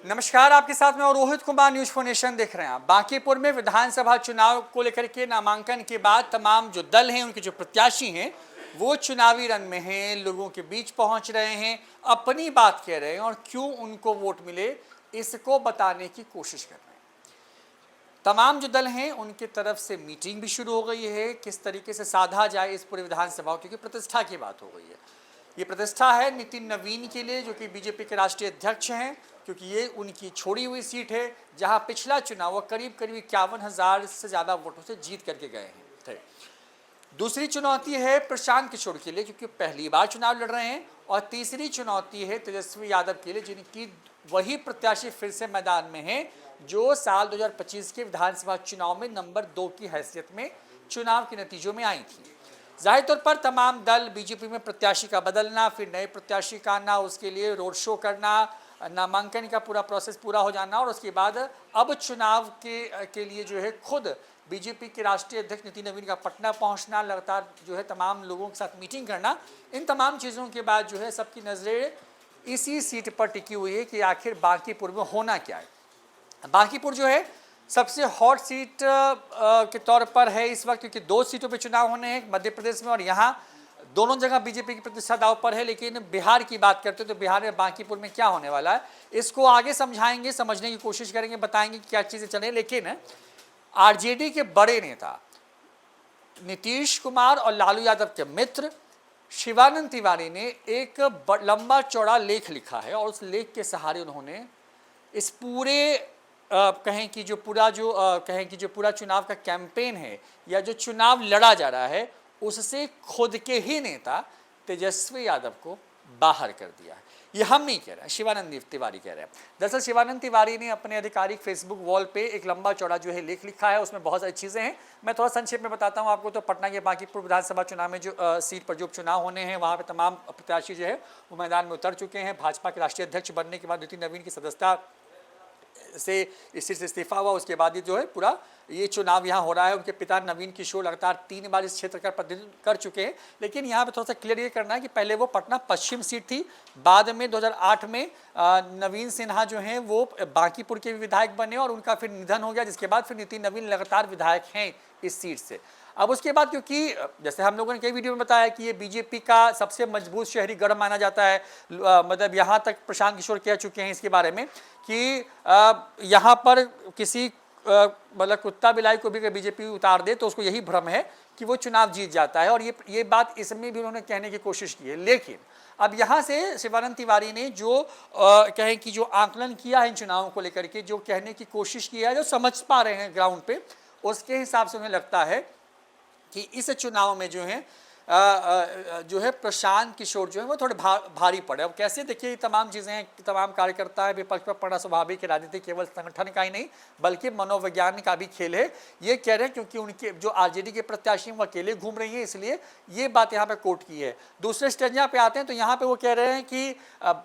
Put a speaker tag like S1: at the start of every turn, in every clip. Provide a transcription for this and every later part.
S1: नमस्कार, आपके साथ में और Rohit Kumar, news for nation देख रहे हैं आप। बांकीपुर में विधानसभा चुनाव को लेकर के नामांकन के बाद तमाम जो दल हैं, उनके जो प्रत्याशी हैं, वो चुनावी रन में हैं, लोगों के बीच पहुंच रहे हैं, अपनी बात कह रहे हैं और क्यों उनको वोट मिले इसको बताने की कोशिश कर रहे हैं। तमाम जो दल हैं उनके तरफ से मीटिंग भी शुरू हो गई है, किस तरीके से साधा जाए इस पूरे विधानसभा, क्योंकि प्रतिष्ठा की बात हो गई है। ये प्रतिष्ठा है नितिन नवीन के लिए, जो कि बीजेपी के राष्ट्रीय अध्यक्ष हैं, क्योंकि ये उनकी छोड़ी हुई सीट है, जहां पिछला चुनाव वो करीब 51,000 से ज़्यादा वोटों से जीत करके गए हैं थे। दूसरी चुनौती है प्रशांत किशोर के लिए, क्योंकि पहली बार चुनाव लड़ रहे हैं। और तीसरी चुनौती है तेजस्वी यादव के लिए, जिनकी वही प्रत्याशी फिर से मैदान में है जो साल 2025 के विधानसभा चुनाव में नंबर 2 की हैसियत में चुनाव के नतीजों में आई थी। जाहिर तौर पर तमाम दल बीजेपी में प्रत्याशी का बदलना, फिर नए प्रत्याशी का आना, उसके लिए रोड शो करना, नामांकन का पूरा प्रोसेस पूरा हो जाना और उसके बाद अब चुनाव के लिए जो है खुद बीजेपी के राष्ट्रीय अध्यक्ष नितिन नवीन का पटना पहुंचना, लगातार जो है तमाम लोगों के साथ मीटिंग करना, इन तमाम चीज़ों के बाद जो है सबकी नज़रें इसी सीट पर टिकी हुई है कि आखिर बांकीपुर में होना क्या है। बांकीपुर जो है सबसे हॉट सीट के तौर पर है इस वक्त, क्योंकि 2 सीटों पे चुनाव होने हैं, मध्य प्रदेश में और यहाँ दोनों जगह बीजेपी की प्रतिष्ठा दांव पर है। लेकिन बिहार की बात करते हैं तो बिहार में बांकीपुर में क्या होने वाला है, इसको आगे समझाएंगे, समझने की कोशिश करेंगे, बताएंगे क्या चीज़ें चले। लेकिन आरजेडी के बड़े नेता नीतीश कुमार और लालू यादव के मित्र शिवानंद तिवारी ने एक लंबा चौड़ा लेख लिखा है और उस लेख के सहारे उन्होंने इस पूरे कहें कि जो पूरा चुनाव का कैंपेन है या जो चुनाव लड़ा जा रहा है उससे खुद के ही नेता तेजस्वी यादव को बाहर कर दिया है। ये हम नहीं कह रहे हैं, शिवानंद तिवारी कह रहे हैं। दरअसल शिवानंद तिवारी ने अपने आधिकारिक फेसबुक वॉल पे एक लंबा चौड़ा जो है लेख लिखा है, उसमें बहुत सारी चीज़ें हैं। मैं थोड़ा संक्षेप में बताता हूँ आपको। तो पटना के बांकीपुर विधानसभा चुनाव में जो सीट पर जो चुनाव होने हैं, वहाँ पर तमाम प्रत्याशी जो है वो मैदान में उतर चुके हैं। भाजपा के राष्ट्रीय अध्यक्ष बनने के बाद नितिन नवीन की सदस्यता से इस सीट से इस्तीफा हुआ, उसके बाद ही जो है पूरा ये चुनाव यहाँ हो रहा है। उनके पिता नवीन किशोर लगातार 3 बार इस क्षेत्र का प्रतिनिधित्व कर चुके हैं। लेकिन यहाँ पे थोड़ा सा क्लियर ये करना है कि पहले वो पटना पश्चिम सीट थी, बाद में 2008 में नवीन सिन्हा जो हैं वो बांकीपुर के विधायक बने और उनका फिर निधन हो गया, जिसके बाद फिर नितिन नवीन लगातार विधायक हैं इस सीट से। अब उसके बाद क्योंकि जैसे हम लोगों ने कई वीडियो में बताया कि ये बीजेपी का सबसे मजबूत शहरी गढ़ माना जाता है, मतलब यहाँ तक प्रशांत किशोर कह चुके हैं इसके बारे में कि यहाँ पर किसी मतलब कुत्ता बिलाई को भी बीजेपी उतार दे तो उसको यही भ्रम है कि वो चुनाव जीत जाता है। और ये बात इसमें भी उन्होंने कहने की कोशिश की है। लेकिन अब यहाँ से शिवानंद तिवारी ने जो कहें कि जो आकलन किया है इन चुनावों को लेकर के, जो कहने की कोशिश की है, जो समझ पा रहे हैं ग्राउंड पे, उसके हिसाब से उन्हें लगता है कि इस चुनाव में जो है प्रशांत किशोर जो है वो थोड़े भारी पड़े। अब कैसे, देखिए तमाम चीज़ें हैं, तमाम कार्यकर्ता है, विपक्ष पर पड़ना स्वाभाविक है। राजनीति केवल संगठन का ही नहीं बल्कि मनोविज्ञान का भी खेल है, ये कह रहे हैं। क्योंकि उनके जो आरजेडी के प्रत्याशी वो अकेले घूम रही हैं, इसलिए ये बात यहाँ पे कोट की है। दूसरे स्टेज पे आते हैं तो यहाँ पे वो कह रहे हैं कि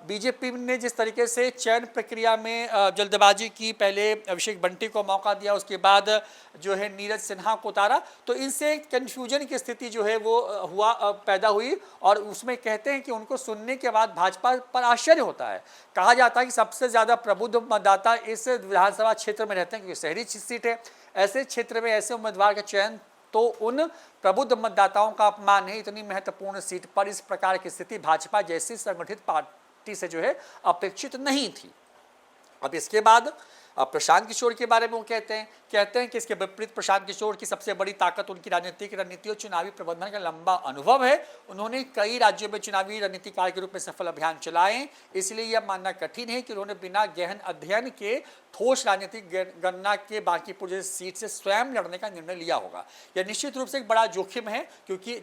S1: बीजेपी ने जिस तरीके से चयन प्रक्रिया में जल्दबाजी की, पहले अभिषेक बंटी को मौका दिया, उसके बाद जो है नीरज सिन्हा को उतारा, तो इनसे कन्फ्यूजन की स्थिति जो है वो पैदा हुई। और उसमें कहते हैं कि उनको सुनने के बाद भाजपा पर आश्चर्य होता है। कहा जाता है कि सबसे ज़्यादा प्रबुद्ध मतदाता इस विधानसभा क्षेत्र में रहते हैं, क्योंकि शहरी सीट है। ऐसे क्षेत्र में ऐसे उम्मीदवार का चयन तो उन प्रबुद्ध मतदाताओं का अपमान है। इतनी महत्वपूर्ण सीट पर इस प्रकार की स्थिति भाजपा जैसी संगठित पार्टी से जो है अपेक्षित नहीं थी। अब इसके बाद प्रशांत किशोर के बारे में वो कहते हैं कि इसके विपरीत प्रशांत किशोर की सबसे बड़ी ताकत उनकी राजनीतिक रणनीति और चुनावी प्रबंधन का लंबा अनुभव है। उन्होंने कई राज्यों में चुनावी रणनीतिकार के रूप में सफल अभियान चलाए, इसलिए यह मानना कठिन है कि उन्होंने बिना गहन अध्ययन के ठोस राजनीतिक गणना के बांकीपुर जैसी सीट से स्वयं लड़ने का निर्णय लिया होगा। यह निश्चित रूप से एक बड़ा जोखिम है, क्योंकि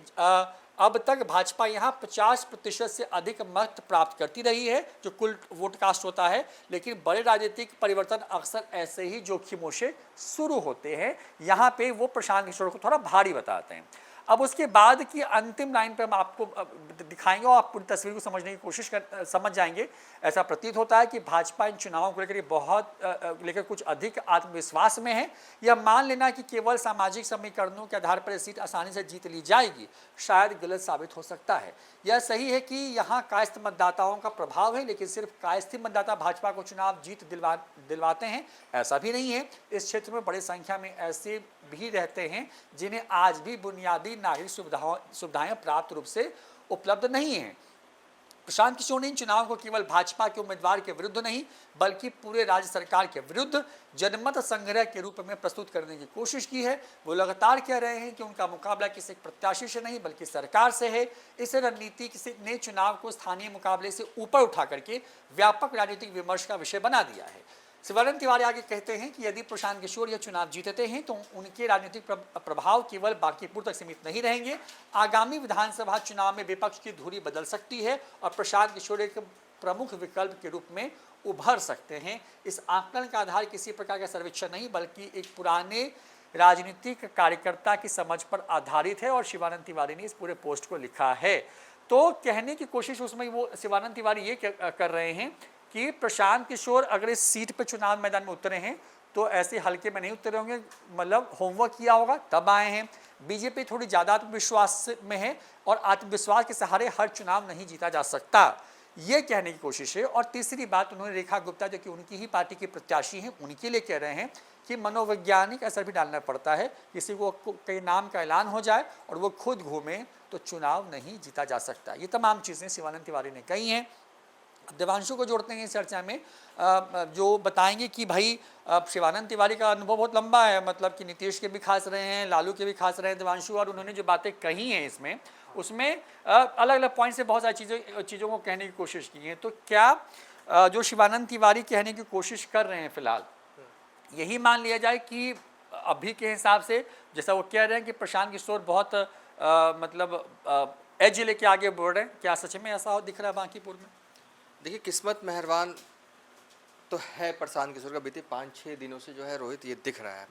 S1: अब तक भाजपा यहाँ 50% से अधिक मत प्राप्त करती रही है, जो कुल वोट कास्ट होता है। लेकिन बड़े राजनीतिक परिवर्तन अक्सर ऐसे ही जोखिमों से शुरू होते हैं। यहाँ पे वो प्रशांत किशोर को थोड़ा भारी बताते हैं। अब उसके बाद की अंतिम लाइन पर हम आपको दिखाएंगे और आप पूरी तस्वीर को समझने की समझ जाएंगे। ऐसा प्रतीत होता है कि भाजपा इन चुनावों को लेकर बहुत लेकर कुछ अधिक आत्मविश्वास में है। यह मान लेना कि केवल सामाजिक समीकरणों के आधार पर सीट आसानी से जीत ली जाएगी शायद गलत साबित हो सकता है। यह सही है कि यहाँ कायस्थ मतदाताओं का प्रभाव है, लेकिन सिर्फ कायस्थी मतदाता भाजपा को चुनाव जीत दिलवाते हैं ऐसा भी नहीं है। इस क्षेत्र में बड़ी संख्या में ऐसे भी रहते हैं जिन्हें आज भी बुनियादी नागरिक सुविधाएं प्राप्त रूप से उपलब्ध नहीं हैं। प्रशांत किशोर ने इन चुनाव को केवल भाजपा के उम्मीदवार के विरुद्ध नहीं बल्कि पूरे राज्य सरकार के विरुद्ध जनमत संग्रह के रूप में प्रस्तुत करने की कोशिश की है। वो लगातार कह रहे हैं कि उनका मुकाबला किसी प्रत्याशी से नहीं बल्कि सरकार से है। इस रणनीति किसी ने चुनाव को स्थानीय मुकाबले से ऊपर उठा करके व्यापक राजनीतिक विमर्श का विषय बना दिया है। शिवानंद तिवारी आगे कहते हैं कि यदि प्रशांत किशोर यह चुनाव जीतते हैं तो उनके राजनीतिक प्रभाव केवल बांकीपुर तक सीमित नहीं रहेंगे। आगामी विधानसभा चुनाव में विपक्ष की धुरी बदल सकती है और प्रशांत किशोर एक प्रमुख विकल्प के रूप में उभर सकते हैं। इस आकलन का आधार किसी प्रकार का सर्वेक्षण नहीं बल्कि एक पुराने राजनीतिक कार्यकर्ता की समझ पर आधारित है और शिवानंद तिवारी ने इस पूरे पोस्ट को लिखा है। तो कहने की कोशिश उसमें वो शिवानंद तिवारी ये कर रहे हैं कि प्रशांत किशोर अगर इस सीट पर चुनाव मैदान में उतरे हैं तो ऐसे हल्के में नहीं उतरे होंगे, मतलब होमवर्क किया होगा तब आए हैं। बीजेपी थोड़ी ज़्यादा आत्मविश्वास में है और आत्मविश्वास के सहारे हर चुनाव नहीं जीता जा सकता, ये कहने की कोशिश है। और तीसरी बात उन्होंने रेखा गुप्ता जो कि उनकी ही पार्टी की प्रत्याशी हैं उनके लिए कह रहे हैं कि मनोवैज्ञानिक असर भी डालना पड़ता है। किसी को कई नाम का ऐलान हो जाए और वो खुद घूमे तो चुनाव नहीं जीता जा सकता। ये तमाम चीज़ें शिवानंद तिवारी ने कही हैं। देवांशु को जोड़ते हैं इस चर्चा में, जो बताएंगे कि भाई शिवानंद तिवारी का अनुभव बहुत लंबा है, मतलब कि नीतीश के भी खास रहे हैं, लालू के भी खास रहे हैं देवांशु, और उन्होंने जो बातें कही हैं इसमें उसमें अलग अलग पॉइंट से बहुत सारी चीज़ों को कहने की कोशिश की है। तो क्या जो शिवानंद तिवारी कहने की कोशिश कर रहे हैं फिलहाल यही मान लिया जाए कि अभी के हिसाब से जैसा वो कह रहे हैं कि प्रशांत किशोर बहुत मतलब एज लेके आगे बढ़ रहे हैं, क्या सच में ऐसा दिख रहा है बांकीपुर में?
S2: देखिए, किस्मत मेहरबान तो है प्रशांत किशोर का, बीते 5-6 दिनों से जो है रोहित ये दिख रहा है।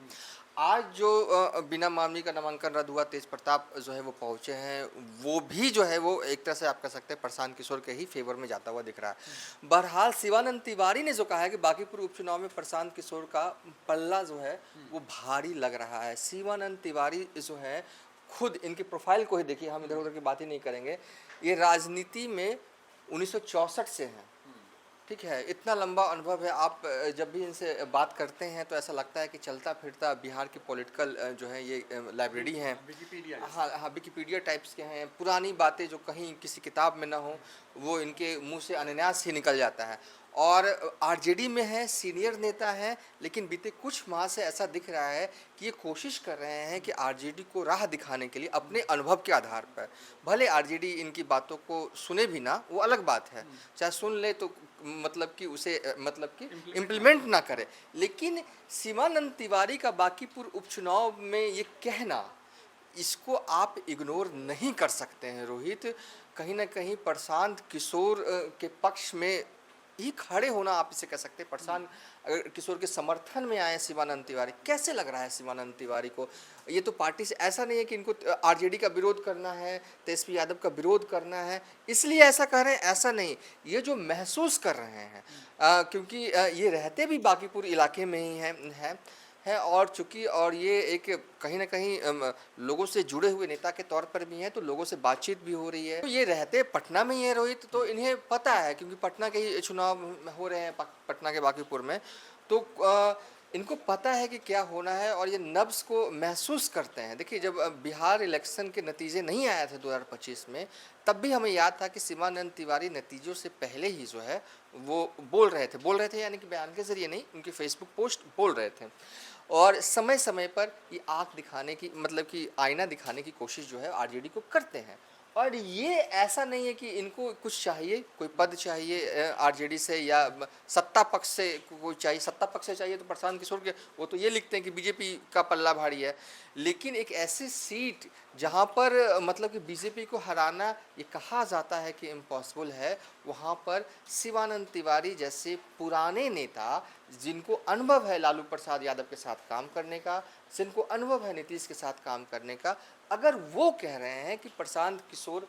S2: आज जो बिना मामले का नामांकन रद्द हुआ तेज प्रताप जो है वो पहुंचे हैं, वो भी जो है वो एक तरह से आप कह सकते हैं प्रशांत किशोर के ही फेवर में जाता हुआ दिख रहा है। बहरहाल शिवानंद तिवारी ने जो कहा है कि बांकीपुर उपचुनाव में प्रशांत किशोर का पल्ला जो है वो भारी लग रहा है। शिवानंद तिवारी जो है खुद इनकी प्रोफाइल को ही देखिए, हम इधर उधर की बात ही नहीं करेंगे, ये राजनीति में 1964 से हैं, ठीक है, इतना लंबा अनुभव है। आप जब भी इनसे बात करते हैं तो ऐसा लगता है कि चलता फिरता बिहार के पॉलिटिकल जो है ये लाइब्रेरी हैं, हाँ, विकिपीडिया टाइप्स के हैं। पुरानी बातें जो कहीं किसी किताब में ना हो वो इनके मुंह से अनायास ही निकल जाता है। और आरजेडी में है, सीनियर नेता है, लेकिन बीते कुछ माह से ऐसा दिख रहा है कि ये कोशिश कर रहे हैं कि आरजेडी को राह दिखाने के लिए अपने अनुभव के आधार पर, भले आरजेडी इनकी बातों को सुने भी ना, वो अलग बात है, चाहे सुन ले तो मतलब कि उसे मतलब कि इम्प्लीमेंट ना करे, लेकिन शिवानंद तिवारी का बांकीपुर उपचुनाव में ये कहना, इसको आप इग्नोर नहीं कर सकते हैं रोहित। कहीं ना कहीं प्रशांत किशोर के पक्ष में ही खड़े होना, आप इसे कह सकते हैं। प्रशांत किशोर के समर्थन में आए शिवानंद तिवारी, कैसे लग रहा है शिवानंद तिवारी को? ये तो पार्टी से, ऐसा नहीं है कि इनको आरजेडी का विरोध करना है, तेजस्वी यादव का विरोध करना है इसलिए ऐसा कर रहे हैं, ऐसा नहीं। ये जो महसूस कर रहे हैं क्योंकि ये रहते भी बांकीपुर इलाके में ही है और चूँकि और ये एक कहीं ना कहीं लोगों से जुड़े हुए नेता के तौर पर भी हैं, तो लोगों से बातचीत भी हो रही है। तो ये रहते पटना में ही है रोहित, तो इन्हें पता है क्योंकि पटना के ही चुनाव हो रहे हैं, पटना के बांकीपुर में, तो इनको पता है कि क्या होना है और ये नब्ज़ को महसूस करते हैं। देखिए, जब बिहार इलेक्शन के नतीजे नहीं आए थे 2025 में, तब भी हमें याद था कि शिवानंद तिवारी नतीजों से पहले ही जो है वो बोल रहे थे यानी कि बयान के जरिए नहीं, उनकी फेसबुक पोस्ट बोल रहे थे और समय समय पर ये आँख दिखाने की, मतलब कि आईना दिखाने की कोशिश जो है आरजेडी को करते हैं। और ये ऐसा नहीं है कि इनको कुछ चाहिए, कोई पद चाहिए आरजेडी से या सत्ता पक्ष से कोई चाहिए। सत्ता पक्ष से चाहिए तो प्रशांत किशोर के, वो तो ये लिखते हैं कि बीजेपी का पल्ला भारी है, लेकिन एक ऐसी सीट जहाँ पर मतलब कि बीजेपी को हराना ये कहा जाता है कि इम्पॉसिबल है, वहाँ पर शिवानंद तिवारी जैसे पुराने नेता जिनको अनुभव है लालू प्रसाद यादव के साथ काम करने का, जिनको अनुभव है नीतीश के साथ काम करने का, अगर वो कह रहे हैं कि प्रशांत किशोर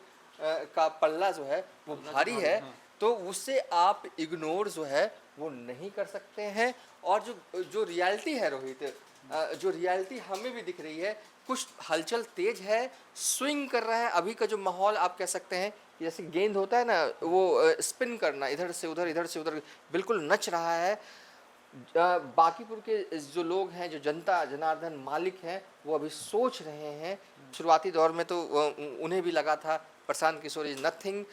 S2: का पल्ला जो है वो भारी है, तो उससे आप इग्नोर जो है वो नहीं कर सकते हैं। और जो जो रियलिटी है रोहित, जो रियलिटी हमें भी दिख रही है, कुछ हलचल तेज है, स्विंग कर रहा है। अभी का जो माहौल आप कह सकते हैं जैसे गेंद होता है ना, वो स्पिन करना, इधर से उधर बिल्कुल नच रहा है। बांकीपुर के जो लोग हैं, जो जनता जनार्दन मालिक हैं, वो अभी सोच रहे हैं। शुरुआती दौर में तो उन्हें भी लगा था प्रशांत किशोर इज नथिंग,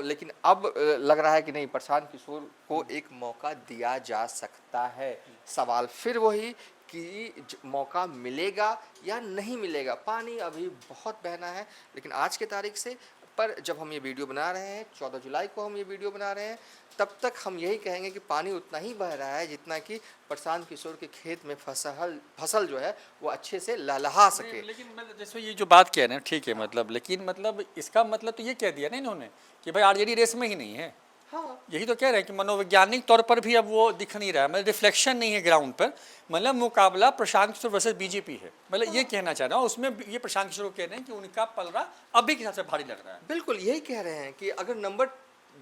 S2: लेकिन अब लग रहा है कि नहीं, प्रशांत किशोर को एक मौका दिया जा सकता है। सवाल फिर वही कि मौका मिलेगा या नहीं मिलेगा। पानी अभी बहुत बहना है, लेकिन आज के तारीख से, पर जब हम ये वीडियो बना रहे हैं 14 जुलाई को हम ये वीडियो बना रहे हैं, तब तक हम यही कहेंगे कि पानी उतना ही बह रहा है जितना कि प्रशांत किशोर के खेत में फसल जो है वो अच्छे से लहलहा सके।
S1: लेकिन मतलब जैसे ये जो बात कह रहे हैं ठीक है, मतलब लेकिन मतलब इसका मतलब तो ये कह दिया ना इन्होंने कि भाई आरजेडी रेस में ही नहीं है।
S2: हाँ,
S1: यही तो कह रहे हैं कि मनोवैज्ञानिक तौर पर भी अब वो दिख नहीं रहा है, मतलब रिफ्लेक्शन नहीं है ग्राउंड पर। मतलब मुकाबला प्रशांत किशोर वर्सेस बीजेपी है, मतलब ये कहना चाह रहा हूँ। उसमें ये प्रशांत किशोर को कह रहे हैं कि उनका पलड़ा अभी के हिसाब से भारी लग रहा है।
S2: बिल्कुल यही कह रहे हैं कि अगर नंबर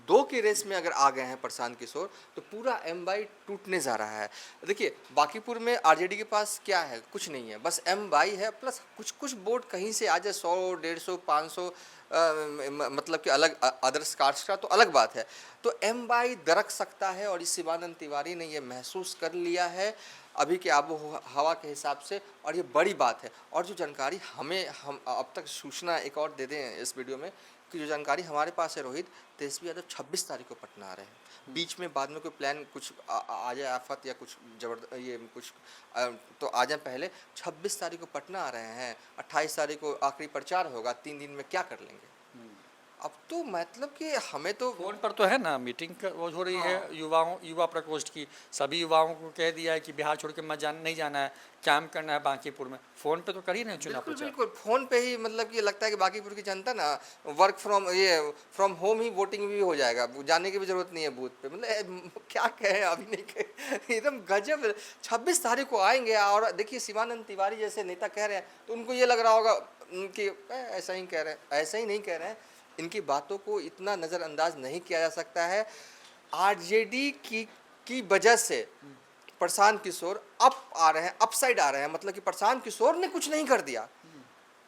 S2: 2 की रेस में अगर आ गए हैं प्रशांत किशोर, तो पूरा एम बाई टूटने जा रहा है। देखिए बांकीपुर में आरजेडी के पास क्या है, कुछ नहीं है, बस एम बाई है, प्लस कुछ कुछ वोट कहीं से आ जाए, 100 150 500, मतलब कि अलग अदर्स कास्ट का तो अलग बात है। तो एम बाई दरक सकता है, और इस शिवानंद तिवारी ने ये महसूस कर लिया है अभी के आबो हवा के हिसाब से, और ये बड़ी बात है। और जो जानकारी हम अब तक सूचना एक और दे दें इस वीडियो में, कि जो जानकारी हमारे पास है रोहित, तेजस्वी यादव 26 तारीख को पटना आ रहे हैं। बीच में बाद में कोई प्लान कुछ आ जाए, आफत या कुछ ये कुछ तो आ जाए, पहले 26 तारीख को पटना आ रहे हैं। 28 तारीख को आखिरी प्रचार होगा। 3 दिन में क्या कर लेंगे? अब तो मतलब कि हमें तो
S1: फोन पर तो है ना मीटिंग वो हो रही है, युवा प्रकोष्ठ की। सभी युवाओं को कह दिया है कि बिहार छोड़ के मत नहीं जाना है, कैंप करना है बांकीपुर में। फोन पे तो कर ही नहीं चुनाव
S2: बिल्कुल
S1: प्रचार।
S2: बिल्कुल फोन पे ही, मतलब कि लगता है कि बांकीपुर की जनता ना work from home he voting भी हो जाएगा, जाने की भी जरूरत नहीं है बूथ पे। मतलब क्या कहें, अभी नहीं कहे, एकदम गजब। 26 तारीख को आएंगे, और देखिए शिवानंद तिवारी जैसे नेता कह रहे हैं, तो उनको ये लग रहा होगा कि ऐसा ही कह रहे हैं। ऐसा ही नहीं कह रहे हैं, इनकी बातों को इतना नज़रअंदाज नहीं किया जा सकता है। आरजेडी की वजह से प्रशांत किशोर अप आ रहे हैं, अपसाइड आ रहे हैं। मतलब कि प्रशांत किशोर ने कुछ नहीं कर दिया,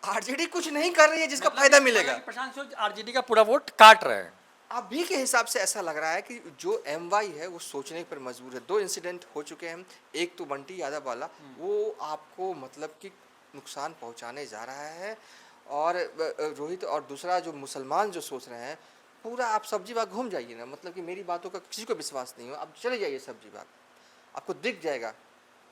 S2: आरजेडी कुछ नहीं कर रही है जिसका फायदा मिलेगा।
S1: प्रशांत किशोर आरजेडी का पूरा वोट काट रहे हैं।
S2: अभी के हिसाब से ऐसा लग रहा है कि जो एमवाई है वो सोचने पर मजबूर है। 2 इंसिडेंट हो चुके हैं, एक तो बंटी यादव वाला, वो आपको मतलब कि नुकसान पहुंचाने जा रहा है। और रोहित, और दूसरा जो मुसलमान जो सोच रहे हैं, पूरा आप सब्जी बाग घूम जाइए ना, मतलब कि मेरी बातों का किसी को विश्वास नहीं हो, आप चले जाइए सब्जी बाग, आपको दिख जाएगा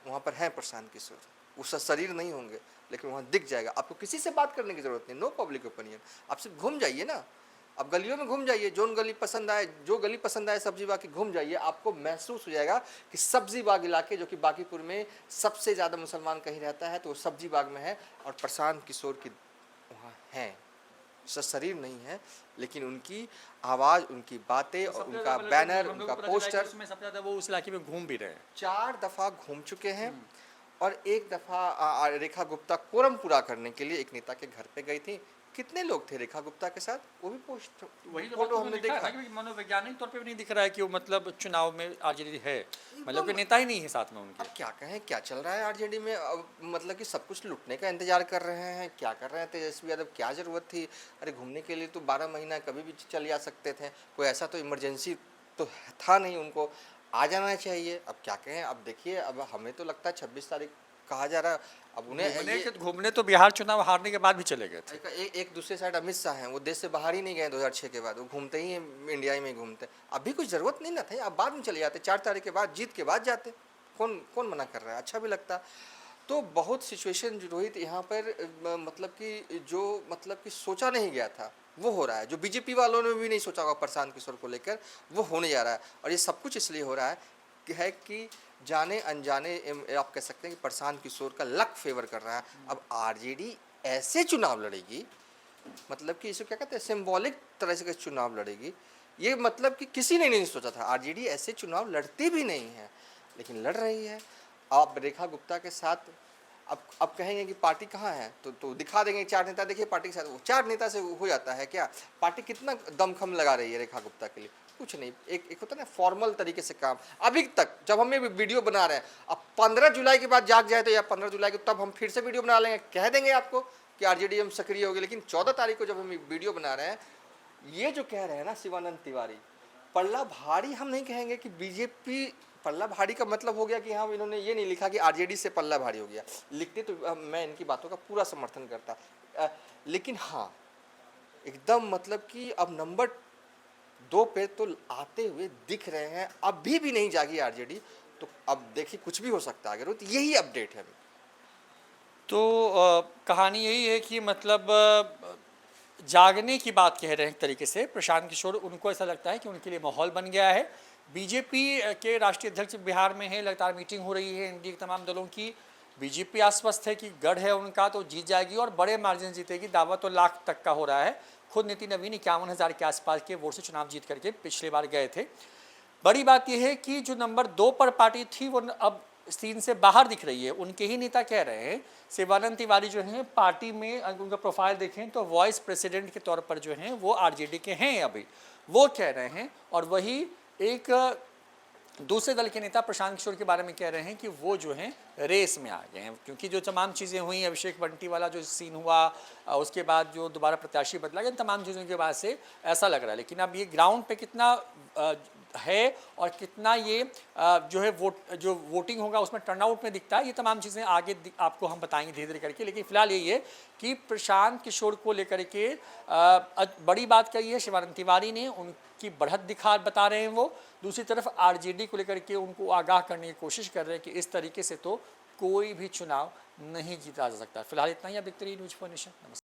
S2: वहाँ पर है प्रशांत किशोर। उसका शरीर नहीं होंगे, लेकिन वहाँ दिख जाएगा। आपको किसी से बात करने की जरूरत नहीं, नो पब्लिक ओपिनियन, आप सिर्फ घूम जाइए ना। आप गलियों में घूम जाइए, जो गली पसंद आए सब्जी बाग की घूम जाइए, आपको महसूस हो जाएगा कि सब्जी बाग इलाके, जो कि बांकीपुर में सबसे ज़्यादा मुसलमान कहीं रहता है, तो वो सब्जी बाग में है। और प्रशांत किशोर की वहाँ हैं, शरीर नहीं है, लेकिन उनकी आवाज़, उनकी बातें, और उनका बैनर, उनका पोस्टर,
S1: सबसे ज़्यादा वो उस इलाके में घूम भी रहे हैं।
S2: 4 दफ़ा घूम चुके हैं। और एक दफ़ा रेखा गुप्ता कोरम पूरा करने के लिए एक नेता के घर पे गई थी। कितने लोग थे रेखा गुप्ता के साथ, वो भी पोस्ट
S1: वही तो
S2: फोटो हमने देखा।
S1: मनोवैज्ञानिक तौर पे भी नहीं दिख रहा है कि वो मतलब चुनाव में आरजेडी है, मतलब कि नेता ही नहीं है साथ में उनके।
S2: अब क्या कहें, क्या चल रहा है आरजेडी में? अब मतलब कि सब कुछ लुटने का इंतजार कर रहे हैं। क्या कर रहे हैं तेजस्वी यादव? क्या ज़रूरत थी? अरे घूमने के लिए तो 12 महीना कभी भी चल जा सकते थे, कोई ऐसा तो इमरजेंसी तो था नहीं, उनको आ जाना चाहिए। अब क्या कहें, अब देखिए, अब हमें तो लगता है 26 तारीख कहा जा रहा है। अब उन्हें
S1: घूमने तो बिहार चुनाव हारने के बाद भी चले गए थे।
S2: एक दूसरे साइड अमित शाह हैं, वो देश से बाहर ही नहीं गए 2006 के बाद, वो घूमते ही इंडिया में घूमते। अभी कुछ ज़रूरत नहीं ना था, आप बाद में चले जाते, 4 तारीख के बाद, जीत के बाद जाते। कौन मना कर रहा है? अच्छा भी लगता। तो बहुत सिचुएशन रोहित यहाँ पर मतलब कि सोचा नहीं गया था, वो हो रहा है। जो बीजेपी वालों ने भी नहीं सोचा होगा प्रशांत किशोर को लेकर, वो होने जा रहा है। और ये सब कुछ इसलिए हो रहा है कि जाने अनजाने आप कह सकते हैं कि प्रशांत किशोर का लक फेवर कर रहा है। अब आरजेडी ऐसे चुनाव लड़ेगी, मतलब कि इसे क्या कहते हैं, सिंबॉलिक तरह से चुनाव लड़ेगी। ये मतलब कि किसी ने नहीं सोचा था, आरजेडी ऐसे चुनाव लड़ती भी नहीं है, लेकिन लड़ रही है। आप रेखा गुप्ता के साथ अब कहेंगे कि पार्टी कहाँ है, तो दिखा देंगे 4 नेता, देखिए पार्टी के साथ। वो 4 नेता से हो जाता है क्या? पार्टी कितना दमखम लगा रही है रेखा गुप्ता के लिए? कुछ नहीं। एक होता है ना फॉर्मल तरीके से काम। अभी तक जब हम ये वीडियो बना रहे हैं, अब 15 जुलाई के बाद जाग जाए तो, या 15 जुलाई को तब हम फिर से वीडियो बना लेंगे, कह देंगे आपको कि आरजेडी सक्रिय हो गई। लेकिन 14 तारीख को जब हम वीडियो बना रहे हैं, ये जो कह रहे हैं ना शिवानंद तिवारी, पल्ला भारी हम नहीं कहेंगे कि बीजेपी पल्ला भारी का मतलब हो गया कि हाँ, इन्होंने ये नहीं लिखा कि आरजेडी से पल्ला भारी हो गया। लिखते तो मैं इनकी बातों का पूरा समर्थन करता, लेकिन हाँ, एकदम मतलब कि अब नंबर 2 पे तो आते हुए दिख रहे हैं। अभी भी नहीं जागी आरजेडी, तो अब देखिए कुछ भी हो सकता है अगर, तो यही अपडेट है अभी।
S1: तो कहानी यही है कि मतलब जागने की बात कह रहे हैं एक तरीके से प्रशांत किशोर। उनको ऐसा लगता है कि उनके लिए माहौल बन गया है। बीजेपी के राष्ट्रीय अध्यक्ष बिहार में है, लगातार मीटिंग हो रही है एनडीए के तमाम दलों की। बीजेपी आश्वस्त है कि गढ़ है उनका तो जीत जाएगी और बड़े मार्जिन जीतेगी। दावा तो लाख तक का हो रहा है। खुद नितिन नवीन 51,000 के आसपास के वोट से चुनाव जीत करके पिछले बार गए थे। बड़ी बात यह है कि जो नंबर 2 पर पार्टी थी वो अब सीन से बाहर दिख रही है। उनके ही नेता कह रहे हैं, शिवानंद तिवारी जो हैं पार्टी में, अगर उनका प्रोफाइल देखें तो वाइस प्रेसिडेंट के तौर पर जो हैं वो आरजेडी के हैं अभी, वो कह रहे हैं। और वही एक दूसरे दल के नेता प्रशांत किशोर के बारे में कह रहे हैं कि वो जो हैं रेस में आ गए हैं, क्योंकि जो तमाम चीज़ें हुई, अभिषेक बंटी वाला जो सीन हुआ, उसके बाद जो दोबारा प्रत्याशी बदला गया, तमाम चीज़ों के बाद से ऐसा लग रहा है। लेकिन अब ये ग्राउंड पे कितना है और कितना ये जो है वोटिंग होगा उसमें टर्नआउट में दिखता है, ये तमाम चीज़ें आगे आपको हम बताएंगे धीरे धीरे करके। लेकिन फिलहाल यही है कि प्रशांत किशोर को लेकर के बड़ी बात कही है शिवानंद तिवारी ने, उनकी बढ़त बता रहे हैं वो। दूसरी तरफ आरजेडी को लेकर के उनको आगाह करने की कोशिश कर रहे हैं कि इस तरीके से तो कोई भी चुनाव नहीं जीता जा सकता। फिलहाल इतना ही। आप देखते रहिए न्यूज़4 नेशन। नमस्कार।